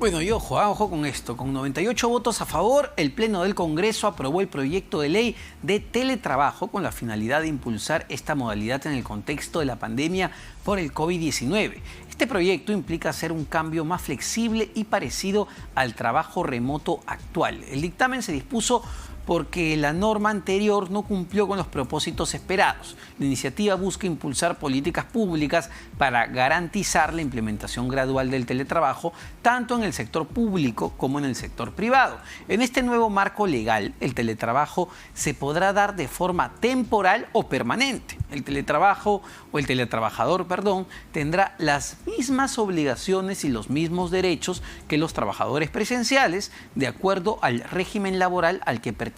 Bueno, y ojo con esto. Con 98 votos a favor, el Pleno del Congreso aprobó el proyecto de ley de teletrabajo con la finalidad de impulsar esta modalidad en el contexto de la pandemia por el COVID-19. Este proyecto implica hacer un cambio más flexible y parecido al trabajo remoto actual. El dictamen se dispuso porque la norma anterior no cumplió con los propósitos esperados. La iniciativa busca impulsar políticas públicas para garantizar la implementación gradual del teletrabajo, tanto en el sector público como en el sector privado. En este nuevo marco legal, el teletrabajo se podrá dar de forma temporal o permanente. El teletrabajador, tendrá las mismas obligaciones y los mismos derechos que los trabajadores presenciales, de acuerdo al régimen laboral al que pertenezca.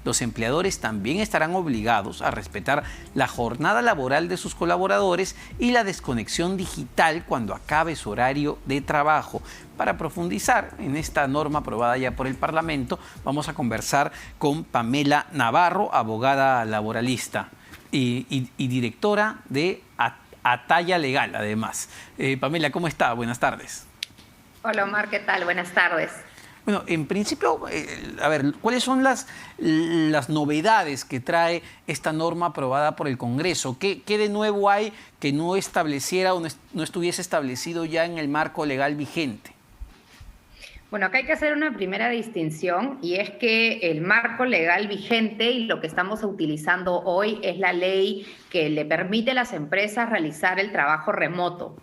Los empleadores también estarán obligados a respetar la jornada laboral de sus colaboradores y la desconexión digital cuando acabe su horario de trabajo. Para profundizar en esta norma aprobada ya por el Parlamento, vamos a conversar con Pamela Navarro, abogada laboralista y directora de Ataya Legal, además. Pamela, ¿cómo está? Buenas tardes. Hola, Omar, ¿qué tal? Buenas tardes. Bueno, en principio, ¿cuáles son las novedades que trae esta norma aprobada por el Congreso? ¿Qué de nuevo hay que no estableciera o no estuviese establecido ya en el marco legal vigente? Bueno, acá hay que hacer una primera distinción, y es que el marco legal vigente y lo que estamos utilizando hoy es la ley que le permite a las empresas realizar el trabajo remoto,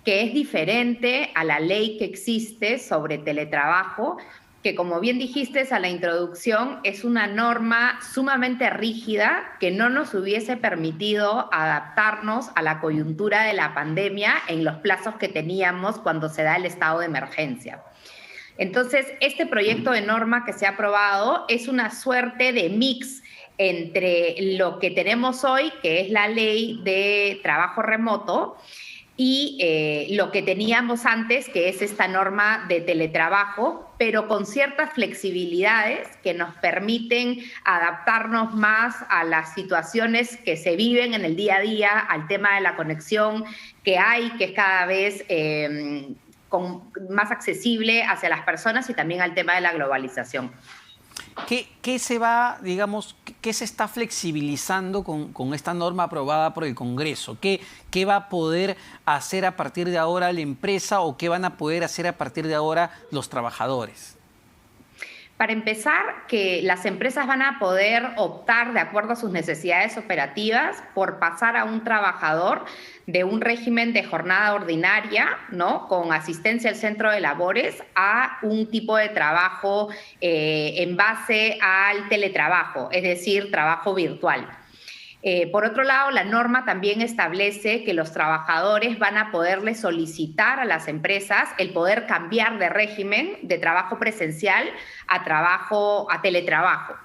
que es diferente a la ley que existe sobre teletrabajo, que, como bien dijiste a la introducción, es una norma sumamente rígida que no nos hubiese permitido adaptarnos a la coyuntura de la pandemia en los plazos que teníamos cuando se da el estado de emergencia. Entonces, este proyecto de norma que se ha aprobado es una suerte de mix entre lo que tenemos hoy, que es la ley de trabajo remoto, y lo que teníamos antes, que es esta norma de teletrabajo, pero con ciertas flexibilidades que nos permiten adaptarnos más a las situaciones que se viven en el día a día, al tema de la conexión que hay, que es cada vez más accesible hacia las personas, y también al tema de la globalización. ¿Qué se está flexibilizando con esta norma aprobada por el Congreso? ¿Qué va a poder hacer a partir de ahora la empresa o qué van a poder hacer a partir de ahora los trabajadores? Para empezar, que las empresas van a poder optar, de acuerdo a sus necesidades operativas, por pasar a un trabajador de un régimen de jornada ordinaria, ¿no?, con asistencia al centro de labores, a un tipo de trabajo en base al teletrabajo, es decir, trabajo virtual. Por otro lado, la norma también establece que los trabajadores van a poderle solicitar a las empresas el poder cambiar de régimen de trabajo presencial a teletrabajo,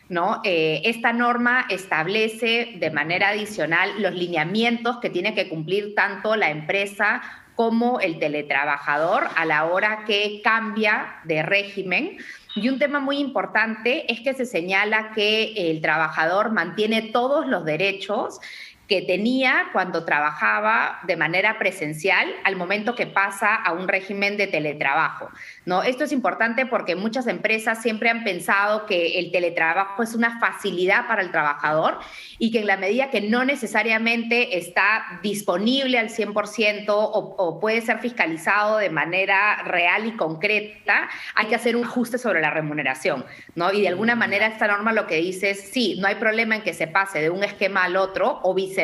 ¿no? Esta norma establece de manera adicional los lineamientos que tiene que cumplir tanto la empresa como el teletrabajador a la hora que cambia de régimen. Y un tema muy importante es que se señala que el trabajador mantiene todos los derechos que tenía cuando trabajaba de manera presencial al momento que pasa a un régimen de teletrabajo, ¿no? Esto es importante porque muchas empresas siempre han pensado que el teletrabajo es una facilidad para el trabajador y que en la medida que no necesariamente está disponible al 100% o puede ser fiscalizado de manera real y concreta, hay que hacer un ajuste sobre la remuneración, ¿no? Y de alguna manera esta norma lo que dice es, sí, no hay problema en que se pase de un esquema al otro o viceversa,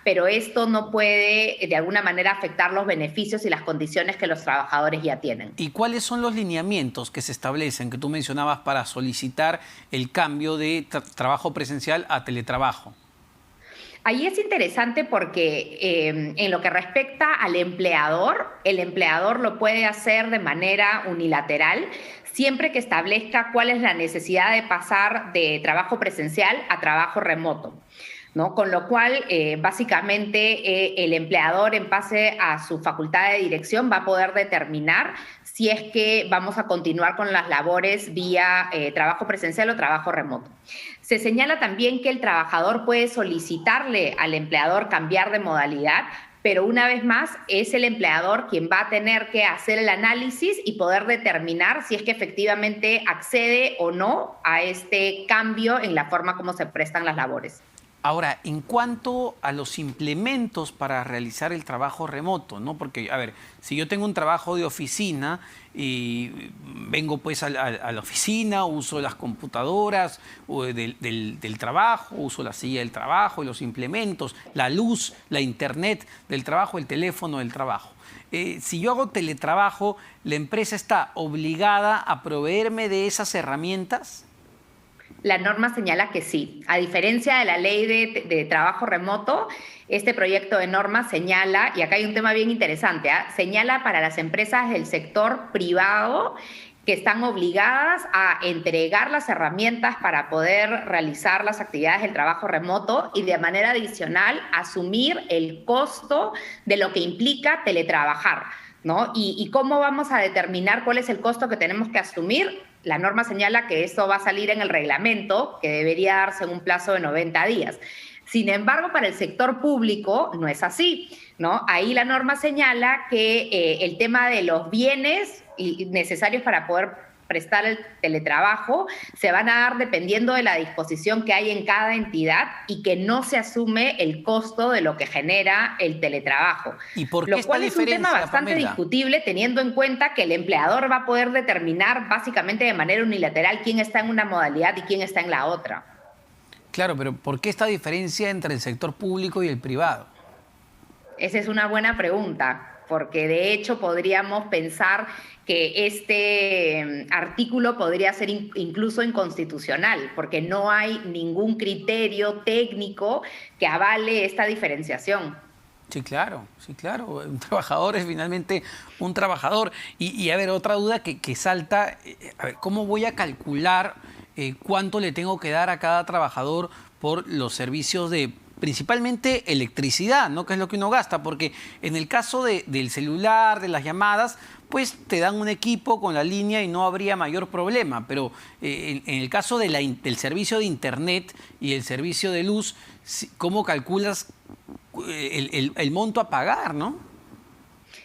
pero esto no puede de alguna manera afectar los beneficios y las condiciones que los trabajadores ya tienen. ¿Y cuáles son los lineamientos que se establecen, que tú mencionabas, para solicitar el cambio de trabajo presencial a teletrabajo? Ahí es interesante porque en lo que respecta al empleador, el empleador lo puede hacer de manera unilateral, siempre que establezca cuál es la necesidad de pasar de trabajo presencial a trabajo remoto, ¿no? Con lo cual, básicamente, el empleador, en base a su facultad de dirección, va a poder determinar si es que vamos a continuar con las labores vía trabajo presencial o trabajo remoto. Se señala también que el trabajador puede solicitarle al empleador cambiar de modalidad, pero una vez más es el empleador quien va a tener que hacer el análisis y poder determinar si es que efectivamente accede o no a este cambio en la forma como se prestan las labores. Ahora, en cuanto a los implementos para realizar el trabajo remoto, ¿no? Porque, a ver, si yo tengo un trabajo de oficina y vengo pues a la oficina, uso las computadoras del trabajo, uso la silla del trabajo y los implementos, la luz, la internet del trabajo, el teléfono del trabajo. Si yo hago teletrabajo, ¿la empresa está obligada a proveerme de esas herramientas? La norma señala que sí. A diferencia de la ley de trabajo remoto, este proyecto de norma señala, y acá hay un tema bien interesante, señala para las empresas del sector privado que están obligadas a entregar las herramientas para poder realizar las actividades del trabajo remoto y de manera adicional asumir el costo de lo que implica teletrabajar, ¿no? ¿Y cómo vamos a determinar cuál es el costo que tenemos que asumir? La norma señala que esto va a salir en el reglamento, que debería darse en un plazo de 90 días. Sin embargo, para el sector público no es así, ¿no? Ahí la norma señala que el tema de los bienes necesarios para poder prestar el teletrabajo se van a dar dependiendo de la disposición que hay en cada entidad y que no se asume el costo de lo que genera el teletrabajo. ¿Y por qué lo cual es un tema bastante Pamela? discutible, teniendo en cuenta que el empleador va a poder determinar básicamente de manera unilateral quién está en una modalidad y quién está en la otra. Claro, pero ¿por qué esta diferencia entre el sector público y el privado? Esa es una buena pregunta, porque de hecho podríamos pensar que este artículo podría ser incluso inconstitucional, porque no hay ningún criterio técnico que avale esta diferenciación. Sí, claro, sí, claro. Un trabajador es finalmente un trabajador. Y a ver, otra duda que salta, a ver, ¿cómo voy a calcular cuánto le tengo que dar a cada trabajador por los servicios de principalmente electricidad, ¿no? Que es lo que uno gasta, porque en el caso del celular, de las llamadas, pues te dan un equipo con la línea y no habría mayor problema, pero en el caso del servicio de internet y el servicio de luz, ¿cómo calculas el monto a pagar, no?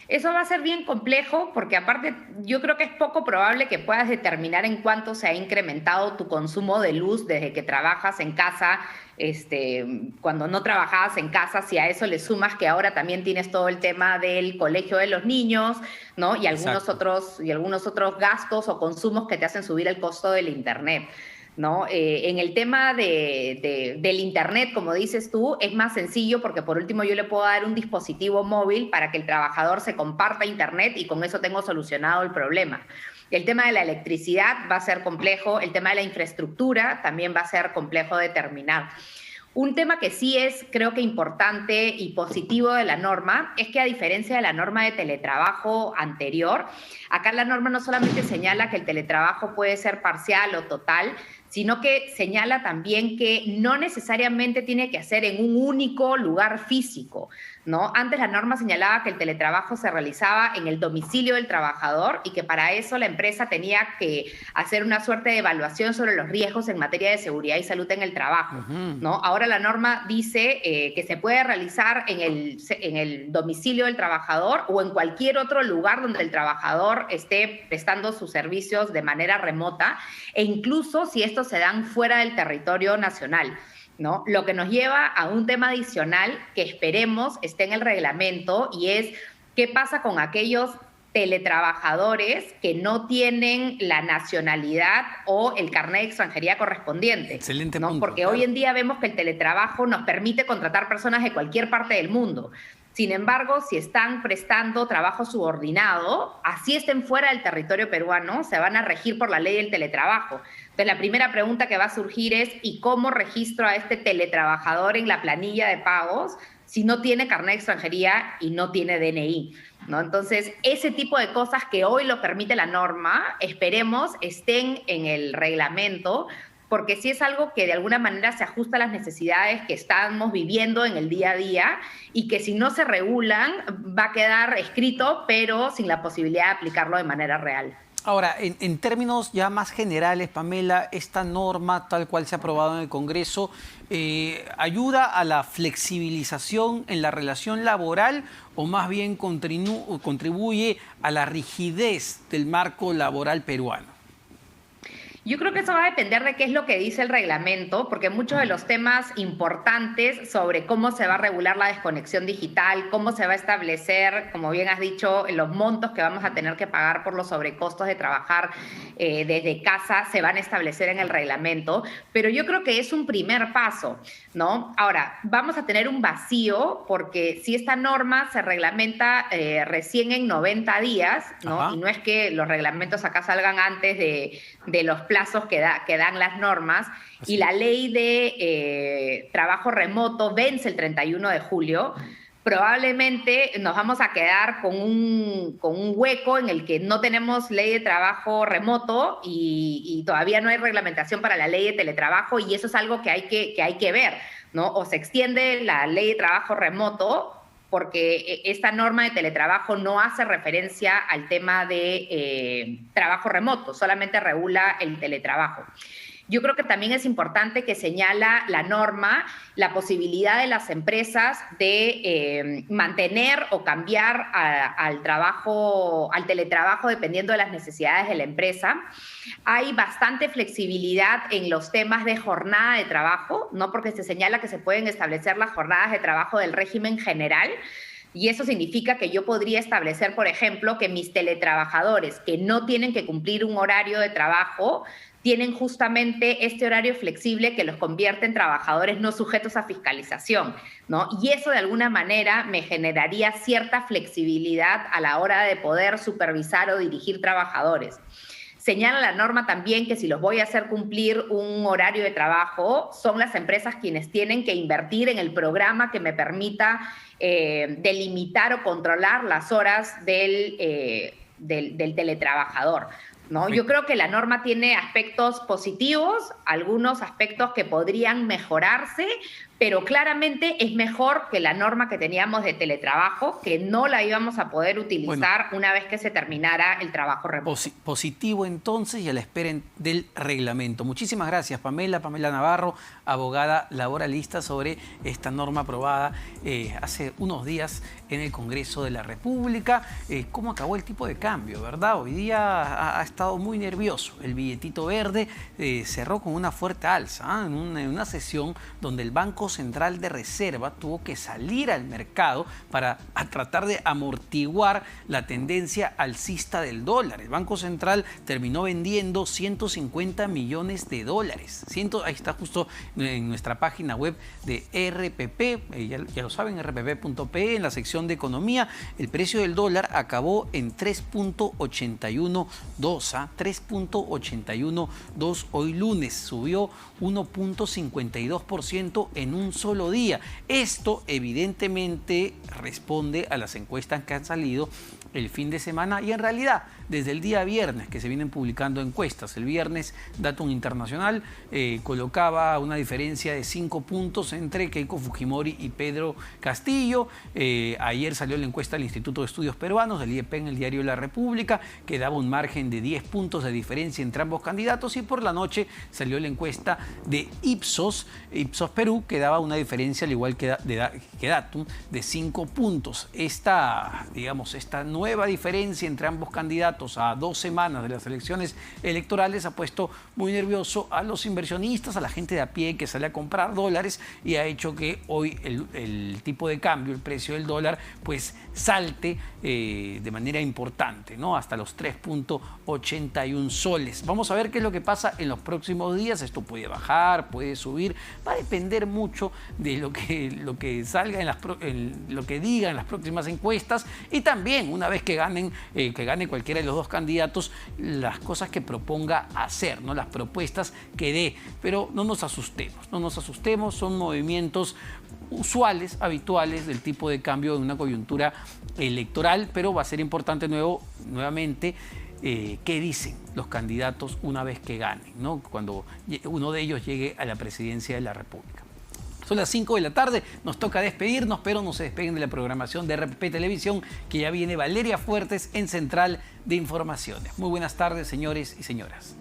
Eso va a ser bien complejo porque aparte yo creo que es poco probable que puedas determinar en cuánto se ha incrementado tu consumo de luz desde que trabajas en casa, cuando no trabajabas en casa, si a eso le sumas que ahora también tienes todo el tema del colegio de los niños, ¿no? Y algunos otros gastos o consumos que te hacen subir el costo del internet, ¿no? En el tema del internet, como dices tú, es más sencillo porque por último yo le puedo dar un dispositivo móvil para que el trabajador se comparta internet y con eso tengo solucionado el problema. El tema de la electricidad va a ser complejo, el tema de la infraestructura también va a ser complejo de determinar. Un tema que sí es, creo que importante y positivo de la norma, es que a diferencia de la norma de teletrabajo anterior, acá la norma no solamente señala que el teletrabajo puede ser parcial o total, sino que señala también que no necesariamente tiene que ser en un único lugar físico, ¿no? Antes la norma señalaba que el teletrabajo se realizaba en el domicilio del trabajador y que para eso la empresa tenía que hacer una suerte de evaluación sobre los riesgos en materia de seguridad y salud en el trabajo, ¿no? Ahora la norma dice que se puede realizar en el domicilio del trabajador o en cualquier otro lugar donde el trabajador esté prestando sus servicios de manera remota e incluso si estos se dan fuera del territorio nacional, ¿no? Lo que nos lleva a un tema adicional que esperemos esté en el reglamento y es qué pasa con aquellos teletrabajadores que no tienen la nacionalidad o el carnet de extranjería correspondiente. Excelente ¿no? punto, Porque claro. hoy en día vemos que el teletrabajo nos permite contratar personas de cualquier parte del mundo. Sin embargo, si están prestando trabajo subordinado, así estén fuera del territorio peruano, se van a regir por la ley del teletrabajo. Entonces, la primera pregunta que va a surgir es, ¿y cómo registro a este teletrabajador en la planilla de pagos si no tiene carnet de extranjería y no tiene DNI? ¿No? Entonces, ese tipo de cosas que hoy lo permite la norma, esperemos estén en el reglamento, porque sí es algo que de alguna manera se ajusta a las necesidades que estamos viviendo en el día a día y que si no se regulan va a quedar escrito, pero sin la posibilidad de aplicarlo de manera real. Ahora, en términos ya más generales, Pamela, esta norma tal cual se ha aprobado en el Congreso, ¿ayuda a la flexibilización en la relación laboral o más bien contribuye a la rigidez del marco laboral peruano? Yo creo que eso va a depender de qué es lo que dice el reglamento, porque muchos de los temas importantes sobre cómo se va a regular la desconexión digital, cómo se va a establecer, como bien has dicho, los montos que vamos a tener que pagar por los sobrecostos de trabajar desde casa, se van a establecer en el reglamento, pero yo creo que es un primer paso, ¿no? Ahora, vamos a tener un vacío, porque si esta norma se reglamenta recién en 90 días, ¿no? Ajá. Y no es que los reglamentos acá salgan antes de los plazos que dan las normas, y la ley de trabajo remoto vence el 31 de julio, probablemente nos vamos a quedar con un hueco en el que no tenemos ley de trabajo remoto y todavía no hay reglamentación para la ley de teletrabajo, y eso es algo que hay que ver, ¿no? O se extiende la ley de trabajo remoto, porque esta norma de teletrabajo no hace referencia al tema de trabajo remoto, solamente regula el teletrabajo. Yo creo que también es importante que señala la norma la posibilidad de las empresas de mantener o cambiar al teletrabajo dependiendo de las necesidades de la empresa. Hay bastante flexibilidad en los temas de jornada de trabajo, ¿no? Porque se señala que se pueden establecer las jornadas de trabajo del régimen general. Y eso significa que yo podría establecer, por ejemplo, que mis teletrabajadores que no tienen que cumplir un horario de trabajo tienen justamente este horario flexible que los convierte en trabajadores no sujetos a fiscalización, ¿no? Y eso de alguna manera me generaría cierta flexibilidad a la hora de poder supervisar o dirigir trabajadores. Señala la norma también que si los voy a hacer cumplir un horario de trabajo, son las empresas quienes tienen que invertir en el programa que me permita delimitar o controlar las horas del teletrabajador, ¿no? Yo creo que la norma tiene aspectos positivos, algunos aspectos que podrían mejorarse, pero claramente es mejor que la norma que teníamos de teletrabajo, que no la íbamos a poder utilizar una vez que se terminara el trabajo remoto. Positivo entonces, y a la espera del reglamento. Muchísimas gracias, Pamela Navarro, abogada laboralista, sobre esta norma aprobada hace unos días en el Congreso de la República. ¿Cómo acabó el tipo de cambio, verdad? Hoy día ha estado muy nervioso. El billetito verde cerró con una fuerte alza, en una sesión donde el Banco Central de Reserva tuvo que salir al mercado para tratar de amortiguar la tendencia alcista del dólar. El Banco Central terminó vendiendo 150 millones de dólares. Ahí está justo en nuestra página web de RPP, ya lo saben, rpp.pe, en la sección de economía. El precio del dólar acabó en 3.81 3.81 hoy lunes, subió 1.52% en un solo día. Esto evidentemente responde a las encuestas que han salido el fin de semana y en realidad desde el día viernes que se vienen publicando encuestas. El viernes Datum Internacional colocaba una diferencia de 5 puntos entre Keiko Fujimori y Pedro Castillo. Ayer salió la encuesta del Instituto de Estudios Peruanos, del IEP, en el diario La República, que daba un margen de 10 puntos de diferencia entre ambos candidatos, y por la noche salió la encuesta de Ipsos Perú, que daba una diferencia, al igual que Datum, de 5 puntos. Esta nueva diferencia entre ambos candidatos a 2 semanas de las elecciones electorales ha puesto muy nervioso a los inversionistas, a la gente de a pie que sale a comprar dólares, y ha hecho que hoy el tipo de cambio, el precio del dólar, pues salte de manera importante, ¿no? Hasta los 3.81 soles. Vamos a ver qué es lo que pasa en los próximos días. Esto puede bajar, puede subir, va a depender mucho de lo que salga lo que digan las próximas encuestas, y también una vez que gane cualquiera de los dos candidatos, las cosas que proponga hacer, ¿no? Las propuestas que dé. Pero no nos asustemos, son movimientos usuales, habituales del tipo de cambio en una coyuntura electoral, pero va a ser importante nuevamente qué dicen los candidatos una vez que ganen, ¿no? Cuando uno de ellos llegue a la presidencia de la República. Son las 5 de la tarde, nos toca despedirnos, pero no se despeguen de la programación de RPP Televisión, que ya viene Valeria Fuertes en Central de Informaciones. Muy buenas tardes, señores y señoras.